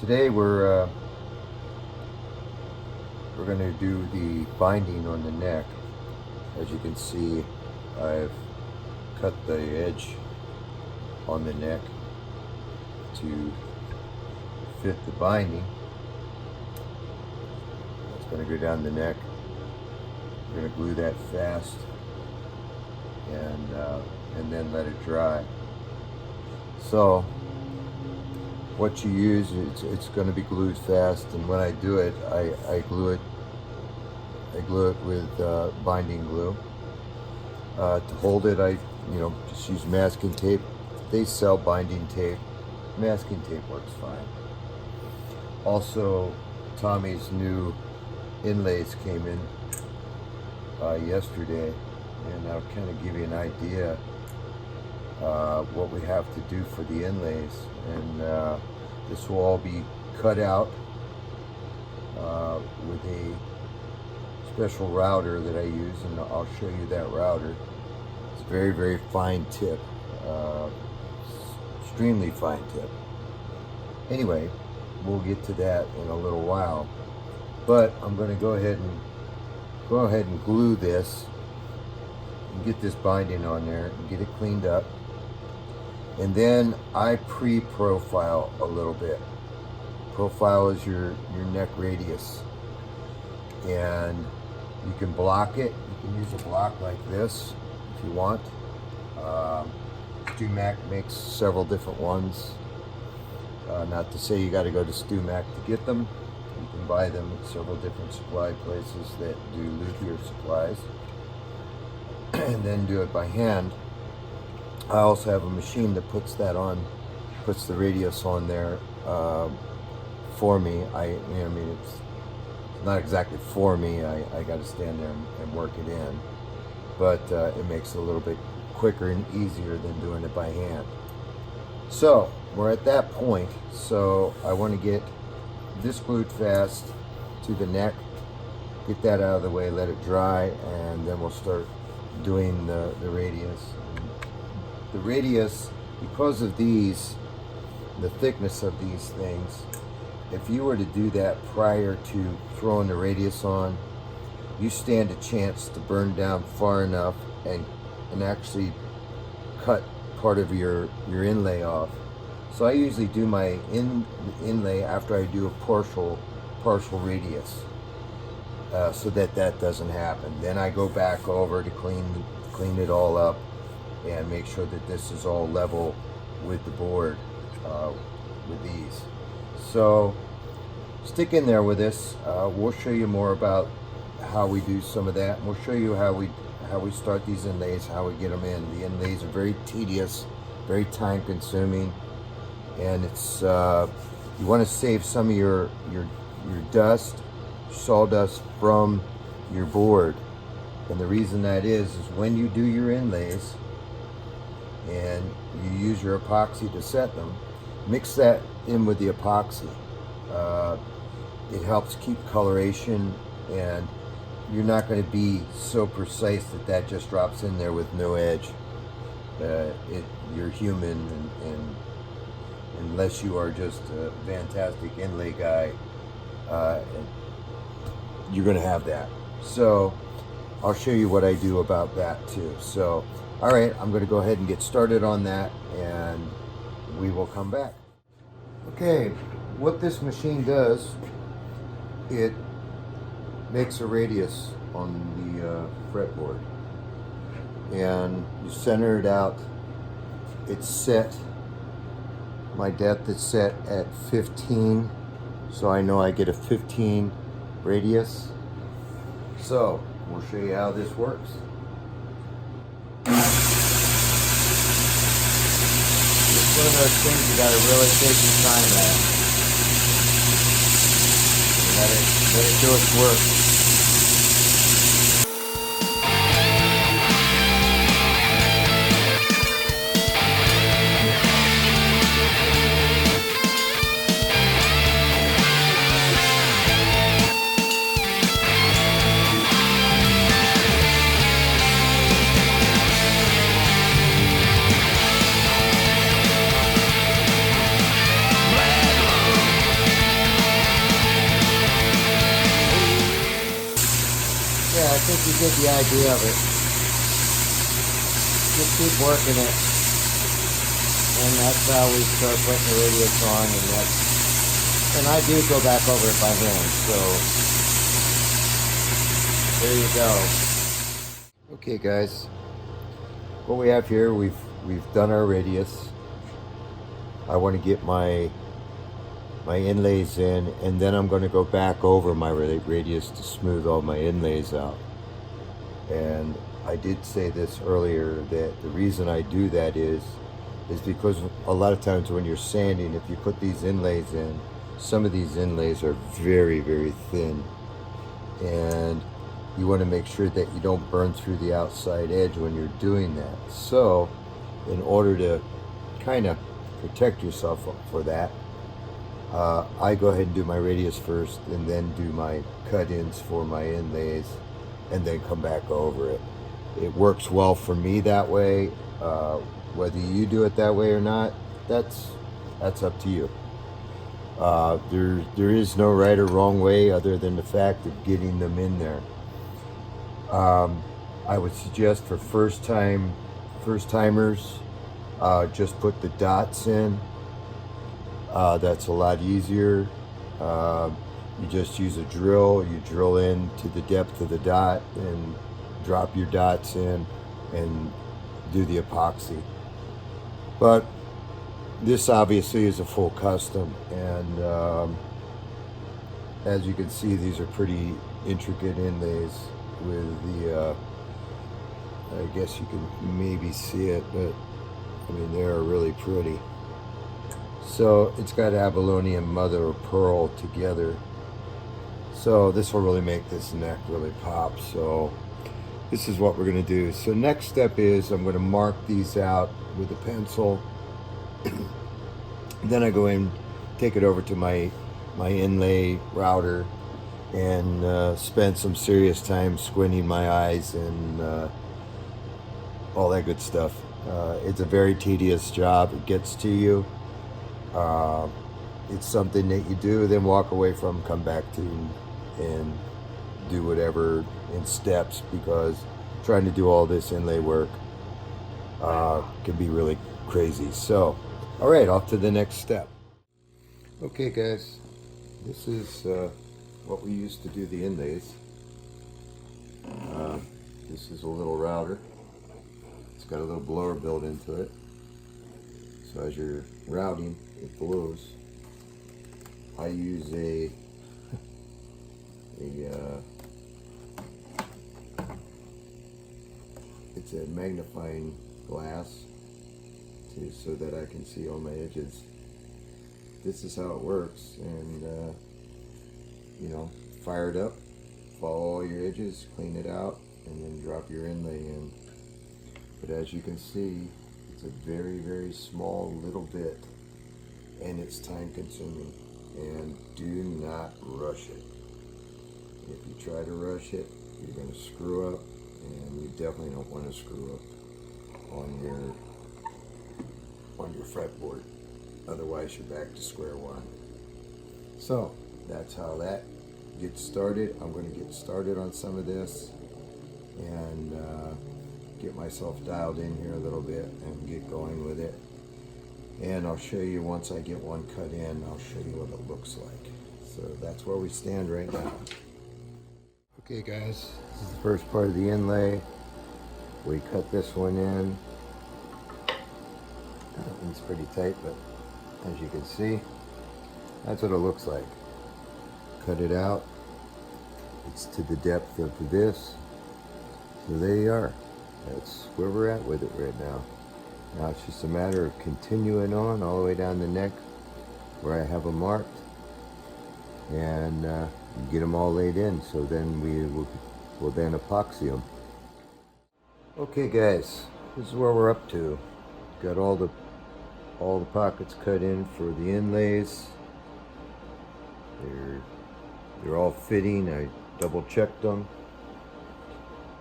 Today we're going to do the binding on the neck. As you can see, I've cut the edge on the neck to fit the binding. It's going to go down the neck. We're going to glue that fast and then let it dry. So what you use, it's going to be glued fast, and when I do it, I glue it with binding glue. To hold it, I just use masking tape. They sell binding tape. Masking tape works fine. Also, Tommy's new inlays came in yesterday, and I'll kind of give you an idea what we have to do for the inlays. And this will all be cut out with a special router that I use, and I'll show you that router. It's a very, very fine tip, extremely fine tip. Anyway, we'll get to that in a little while, but I'm going to go ahead and glue this and get this binding on there and get it cleaned up. And then I pre-profile a little bit. Profile is your neck radius, and you can block it. You can use a block like this if you want. StuMac makes several different ones. Not to say you got to go to StuMac to get them. You can buy them at several different supply places that do luthier supplies, and then do it by hand. I also have a machine that puts the radius on there for me. It's not exactly for me. I got to stand there and work it in, but it makes it a little bit quicker and easier than doing it by hand. So we're at that point. So I want to get this glued fast to the neck, get that out of the way, let it dry, and then we'll start doing the radius. The radius, because of the thickness of these things, if you were to do that prior to throwing the radius on, you stand a chance to burn down far enough and actually cut part of your inlay off. So I usually do my inlay after I do a partial radius, so that doesn't happen. Then I go back over to clean it all up and make sure that this is all level with the board with these. So stick in there with us. We'll show you more about how we do some of that. We'll show you how we start these inlays, how we get them in. The inlays are very tedious, very time consuming, and it's you want to save some of your dust, sawdust from your board. And the reason that is when you do your inlays and you use your epoxy to set them, mix that in with the epoxy. It helps keep coloration, and you're not going to be so precise that just drops in there with no edge. You're human, and unless you are just a fantastic inlay guy, you're going to have that. So I'll show you what I do about that too. So all right, I'm going to go ahead and get started on that, and we will come back. Okay, what this machine does, it makes a radius on the fretboard, and you center it out. It's set, my depth is set at 15, so I know I get a 15 radius. So we'll show you how this works. It's one of those things you got to really take your time at. Let it do its work. I think you get the idea of it. Just keep working it. And that's how we start putting the radius on, and I do go back over it by hand, so there you go. Okay guys, what we have here, we've done our radius. I want to get my inlays in, and then I'm going to go back over my radius to smooth all my inlays out. And I did say this earlier, that the reason I do that is because a lot of times when you're sanding, if you put these inlays in, some of these inlays are very, very thin, and you want to make sure that you don't burn through the outside edge when you're doing that. So in order to kind of protect yourself for that, I go ahead and do my radius first, and then do my cut-ins for my inlays, and then come back over it. It works well for me that way. Whether you do it that way or not, that's up to you. There is no right or wrong way, other than the fact of getting them in there. I would suggest for first timers, just put the dots in. That's a lot easier. You just use a drill. You drill in to the depth of the dot and drop your dots in and do the epoxy. But this obviously is a full custom, and as you can see, these are pretty intricate inlays with the I guess you can maybe see it, but I mean, they're really pretty. So it's got abalone and mother of pearl together, so this will really make this neck really pop. So this is what we're going to do. So next step is I'm going to mark these out with a pencil. Then I go in, take it over to my inlay router, and spend some serious time squinting my eyes and all that good stuff. It's a very tedious job. It gets to you. It's something that you do, then walk away from, come back to, and do whatever in steps, because trying to do all this inlay work can be really crazy. So, all right, off to the next step. Okay guys, this is what we used to do the inlays. This is a little router. It's got a little blower built into it, so as you're routing, it blows. I use it's a magnifying glass so that I can see all my edges. This is how it works, and you know, fire it up, follow all your edges, clean it out, and then drop your inlay in. But as you can see, it's a very, very small little bit, and it's time consuming, and do not rush it. If you try to rush it, you're going to screw up, and you definitely don't want to screw up on your fretboard. Otherwise, you're back to square one. So that's how that gets started. I'm going to get started on some of this and get myself dialed in here a little bit and get going with it. And I'll show you, once I get one cut in, I'll show you what it looks like. So that's where we stand right now. Okay guys, this is the first part of the inlay. We cut this one in. It's pretty tight, but as you can see, that's what it looks like. Cut it out. It's to the depth of this. So there you are. That's where we're at with it right now. Now it's just a matter of continuing on all the way down the neck where I have them marked, and get them all laid in. So then we'll then epoxy them. Okay guys, this is where we're up to. Got all the pockets cut in for the inlays. They're all fitting. I double checked them.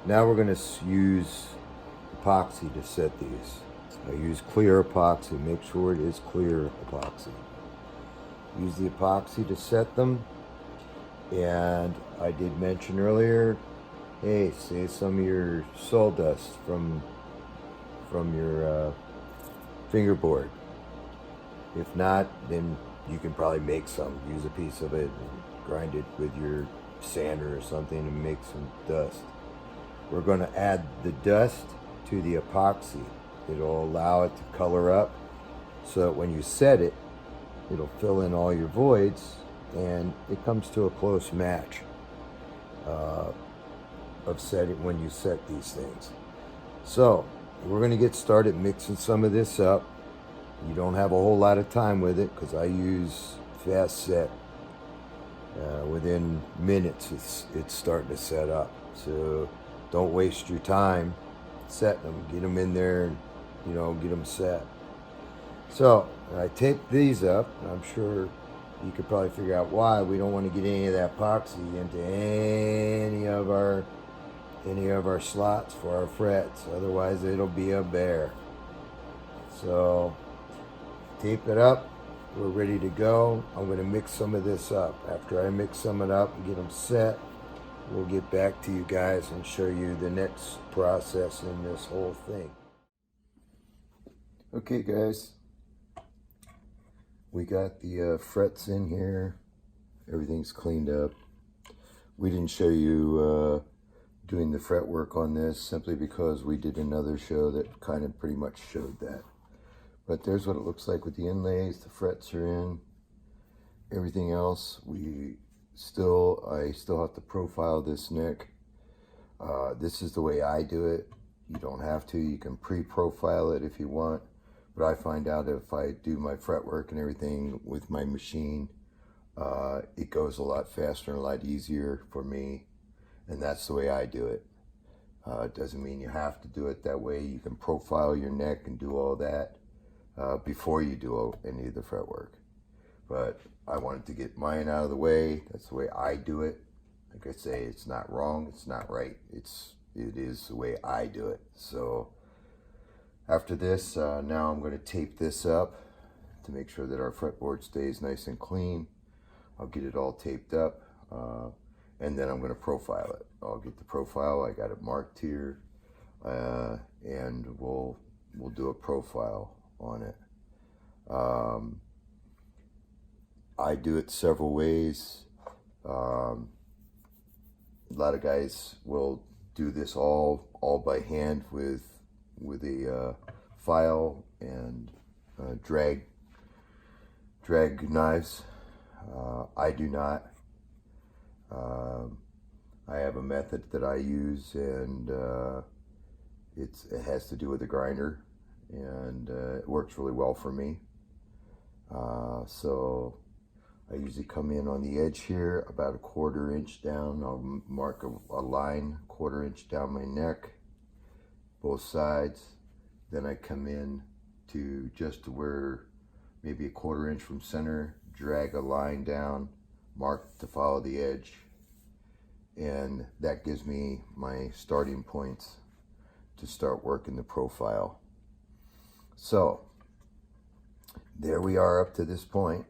Now we're going to use epoxy to set these. I use clear epoxy. Make sure it is clear epoxy. Use the epoxy to set them. And I did mention earlier, hey, save some of your sawdust from your fingerboard. If not, then you can probably make some. Use a piece of it and grind it with your sander or something and make some dust. We're going to add the dust to the epoxy. It'll allow it to color up so that when you set it, it'll fill in all your voids and it comes to a close match of setting when you set these things. So we're going to get started mixing some of this up. You don't have a whole lot of time with it because I use fast set. Within minutes it's starting to set up. So don't waste your time setting them. Get them in there and get them set. So I taped these up. I'm sure you could probably figure out why. We don't want to get any of that epoxy into any of our slots for our frets. Otherwise it'll be a bear. So tape it up. We're ready to go. I'm going to mix some of this up. After I mix some of it up and get them set, we'll get back to you guys and show you the next process in this whole thing. Okay guys, we got the frets in here. Everything's cleaned up. We didn't show you doing the fret work on this simply because we did another show that kind of pretty much showed that. But there's what it looks like with the inlays. The frets are in. Everything else, I still have to profile this neck. This is the way I do it. You don't have to. You can pre-profile it if you want. But I find out if I do my fret work and everything with my machine, it goes a lot faster and a lot easier for me. And that's the way I do it. It doesn't mean you have to do it that way. You can profile your neck and do all that before you do any of the fret work. But I wanted to get mine out of the way. That's the way I do it. Like I say, it's not wrong, it's not right. It is the way I do it. So after this, now I'm going to tape this up to make sure that our fretboard stays nice and clean. I'll get it all taped up, and then I'm going to profile it. I'll get the profile. I got it marked here, and we'll do a profile on it. I do it several ways. A lot of guys will do this all by hand with a file and drag knives. I do not. I have a method that I use, and it has to do with a grinder, and it works really well for me. So I usually come in on the edge here about a 1/4 inch down. I'll mark a line 1/4 inch down my neck, both sides. Then I come in to just where maybe a 1/4 inch from center, drag a line down, mark to follow the edge, and that gives me my starting points to start working the profile. So there we are up to this point.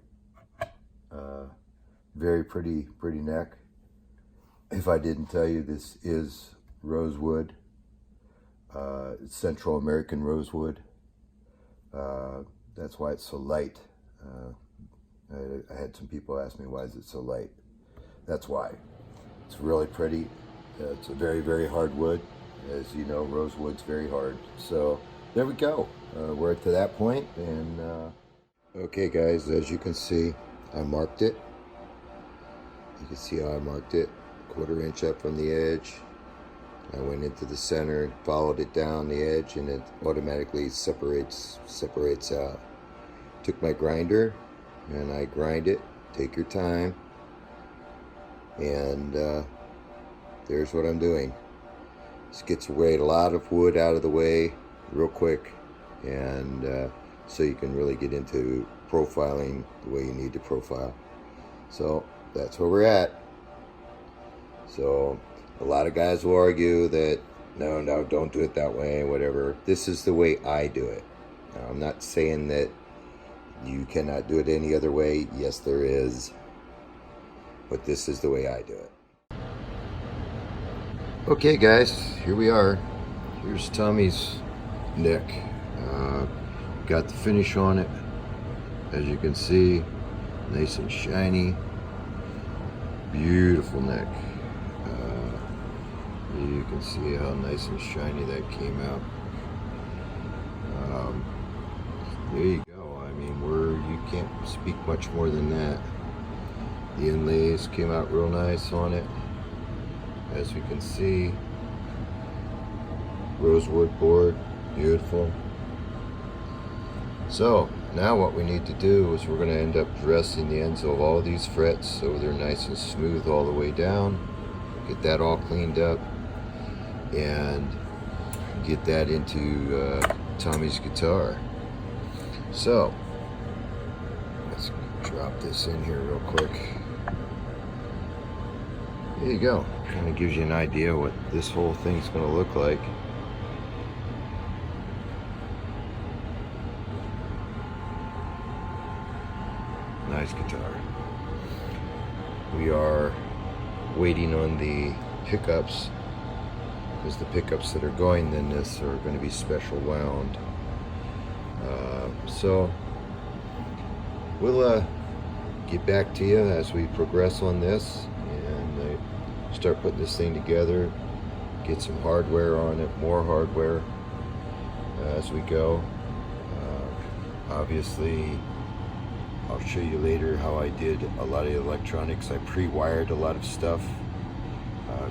Very pretty neck. If I didn't tell you, this is rosewood. It's Central American rosewood. That's why it's so light. I had some people ask me, why is it so light? That's why. It's really pretty. It's a very hard wood. As you know, rosewood's very hard. So there we go. We're to that point, and okay guys, as you can see, I marked it. You can see how I marked it. 1/4 inch up from the edge. I went into the center, followed it down the edge, and it automatically separates out. Took my grinder and I grind it. Take your time. And there's what I'm doing. This gets a lot of wood out of the way real quick, and so you can really get into profiling the way you need to profile. So that's where we're at. So a lot of guys will argue that no, don't do it that way, whatever. This is the way I do it. Now, I'm not saying that you cannot do it any other way. Yes, there is. But this is the way I do it. Okay guys, here we are. Here's Tommy's neck. Got the finish on it, as you can see, nice and shiny. Beautiful neck. You can see how nice and shiny that came out. There you go. I mean, you can't speak much more than that. The inlays came out real nice on it, as we can see. Rosewood board, beautiful. So now what we need to do is we're going to end up dressing the ends of all these frets so they're nice and smooth all the way down. Get that all cleaned up and get that into Tommy's guitar. So let's drop this in here real quick. There you go. Kind of gives you an idea what this whole thing's going to look like. Nice guitar. We are waiting on the pickups, because the pickups that are going in this are going to be special wound. So we'll get back to you as we progress on this and start putting this thing together, get some hardware on it, more hardware as we go. Obviously I'll show you later how I did a lot of the electronics. I pre-wired a lot of stuff,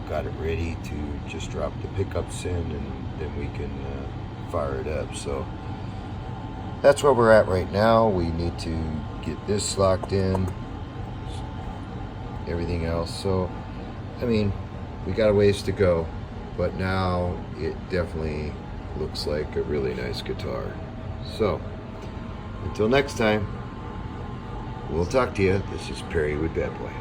got it ready to just drop the pickups in, and then we can fire it up. So that's where we're at right now. We need to get this locked in, everything else. So I mean, we got a ways to go, but now it definitely looks like a really nice guitar. So until next time, we'll talk to you. This is Perry with Bad Boy.